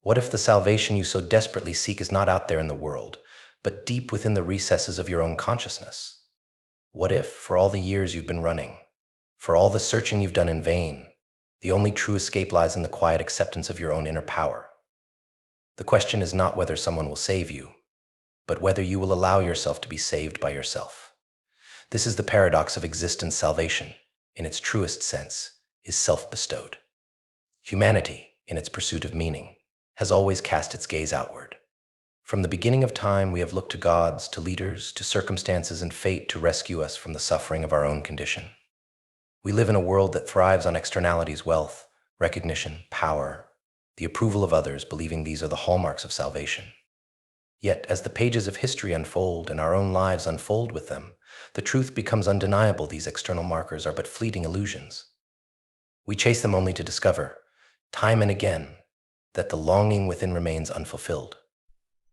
What if the salvation you so desperately seek is not out there in the world, but deep within the recesses of your own consciousness? What if, for all the years you've been running, for all the searching you've done in vain, the only true escape lies in the quiet acceptance of your own inner power? The question is not whether someone will save you, but whether you will allow yourself to be saved by yourself. This is the paradox of existence. Salvation, in its truest sense, is self-bestowed. Humanity, in its pursuit of meaning, has always cast its gaze outward. From the beginning of time, we have looked to gods, to leaders, to circumstances and fate to rescue us from the suffering of our own condition. We live in a world that thrives on externalities: wealth, recognition, power, the approval of others, believing these are the hallmarks of salvation. Yet, as the pages of history unfold and our own lives unfold with them, the truth becomes undeniable: these external markers are but fleeting illusions. We chase them only to discover, time and again, that the longing within remains unfulfilled.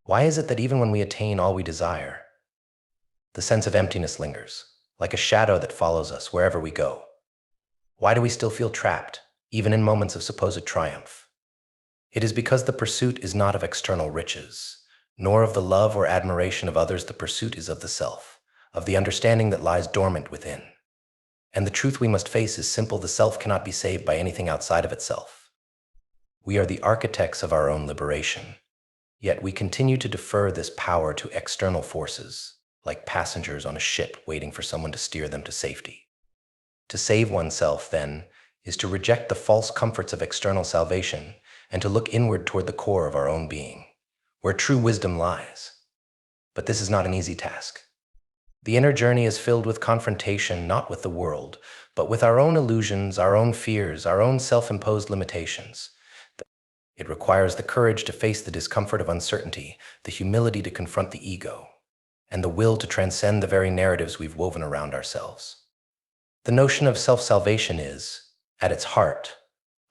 Why is it that even when we attain all we desire, the sense of emptiness lingers, like a shadow that follows us wherever we go? Why do we still feel trapped, even in moments of supposed triumph? It is because the pursuit is not of external riches, nor of the love or admiration of others. The pursuit is of the self, of the understanding that lies dormant within. And the truth we must face is simple: the self cannot be saved by anything outside of itself. We are the architects of our own liberation, yet we continue to defer this power to external forces, like passengers on a ship waiting for someone to steer them to safety. To save oneself, then, is to reject the false comforts of external salvation and to look inward toward the core of our own being, where true wisdom lies. But this is not an easy task. The inner journey is filled with confrontation, not with the world, but with our own illusions, our own fears, our own self-imposed limitations. It requires the courage to face the discomfort of uncertainty, the humility to confront the ego, and the will to transcend the very narratives we've woven around ourselves. The notion of self-salvation is, at its heart,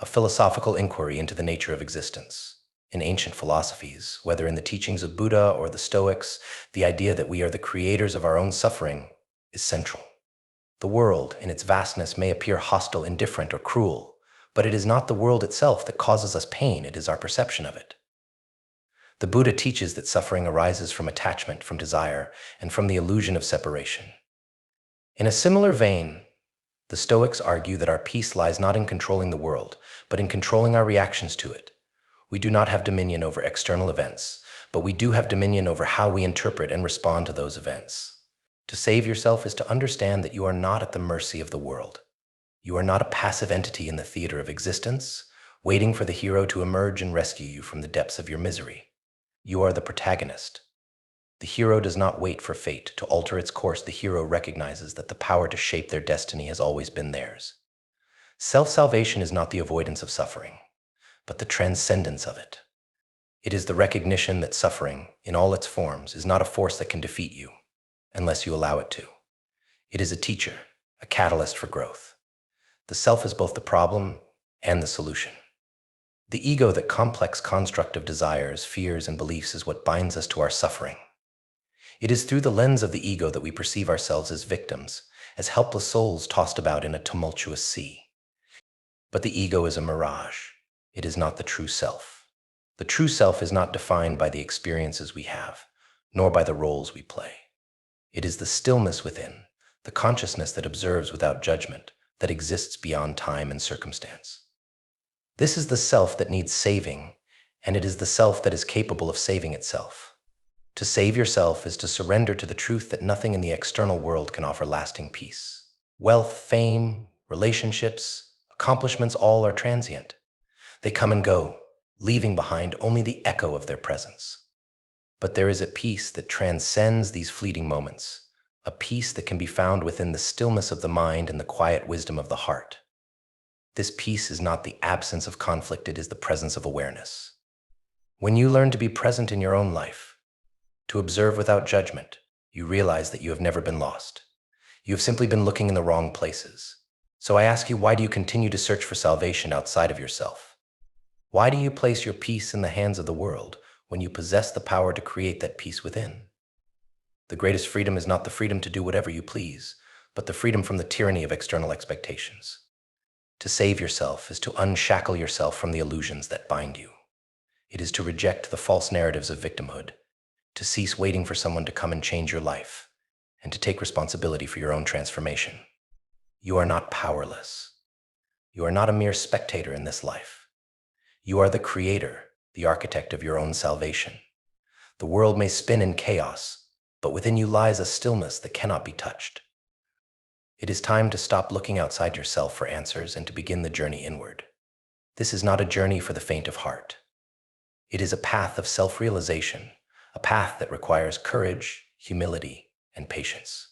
a philosophical inquiry into the nature of existence. In ancient philosophies, whether in the teachings of Buddha or the Stoics, the idea that we are the creators of our own suffering is central. The world, in its vastness, may appear hostile, indifferent, or cruel, but it is not the world itself that causes us pain, it is our perception of it. The Buddha teaches that suffering arises from attachment, from desire, and from the illusion of separation. In a similar vein, the Stoics argue that our peace lies not in controlling the world, but in controlling our reactions to it. We do not have dominion over external events, but we do have dominion over how we interpret and respond to those events. To save yourself is to understand that you are not at the mercy of the world. You are not a passive entity in the theater of existence, waiting for the hero to emerge and rescue you from the depths of your misery. You are the protagonist. The hero does not wait for fate to alter its course. The hero recognizes that the power to shape their destiny has always been theirs. Self-salvation is not the avoidance of suffering, but the transcendence of it. It is the recognition that suffering, in all its forms, is not a force that can defeat you, unless you allow it to. It is a teacher, a catalyst for growth. The self is both the problem and the solution. The ego, that complex construct of desires, fears, and beliefs, is what binds us to our suffering. It is through the lens of the ego that we perceive ourselves as victims, as helpless souls tossed about in a tumultuous sea. But the ego is a mirage. It is not the true self. The true self is not defined by the experiences we have, nor by the roles we play. It is the stillness within, the consciousness that observes without judgment, that exists beyond time and circumstance. This is the self that needs saving, and it is the self that is capable of saving itself. To save yourself is to surrender to the truth that nothing in the external world can offer lasting peace. Wealth, fame, relationships, accomplishments, all are transient. They come and go, leaving behind only the echo of their presence. But there is a peace that transcends these fleeting moments, a peace that can be found within the stillness of the mind and the quiet wisdom of the heart. This peace is not the absence of conflict, it is the presence of awareness. When you learn to be present in your own life, to observe without judgment, you realize that you have never been lost. You have simply been looking in the wrong places. So I ask you, why do you continue to search for salvation outside of yourself? Why do you place your peace in the hands of the world when you possess the power to create that peace within? The greatest freedom is not the freedom to do whatever you please, but the freedom from the tyranny of external expectations. To save yourself is to unshackle yourself from the illusions that bind you. It is to reject the false narratives of victimhood, to cease waiting for someone to come and change your life, and to take responsibility for your own transformation. You are not powerless. You are not a mere spectator in this life. You are the creator, the architect of your own salvation. The world may spin in chaos, but within you lies a stillness that cannot be touched. It is time to stop looking outside yourself for answers and to begin the journey inward. This is not a journey for the faint of heart. It is a path of self-realization, a path that requires courage, humility, and patience.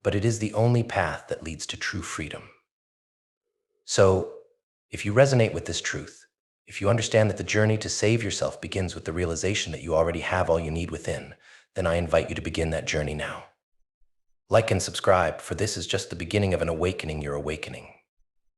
But it is the only path that leads to true freedom. So, if you resonate with this truth, if you understand that the journey to save yourself begins with the realization that you already have all you need within, then I invite you to begin that journey now. Like and subscribe, for this is just the beginning of an awakening you're awakening.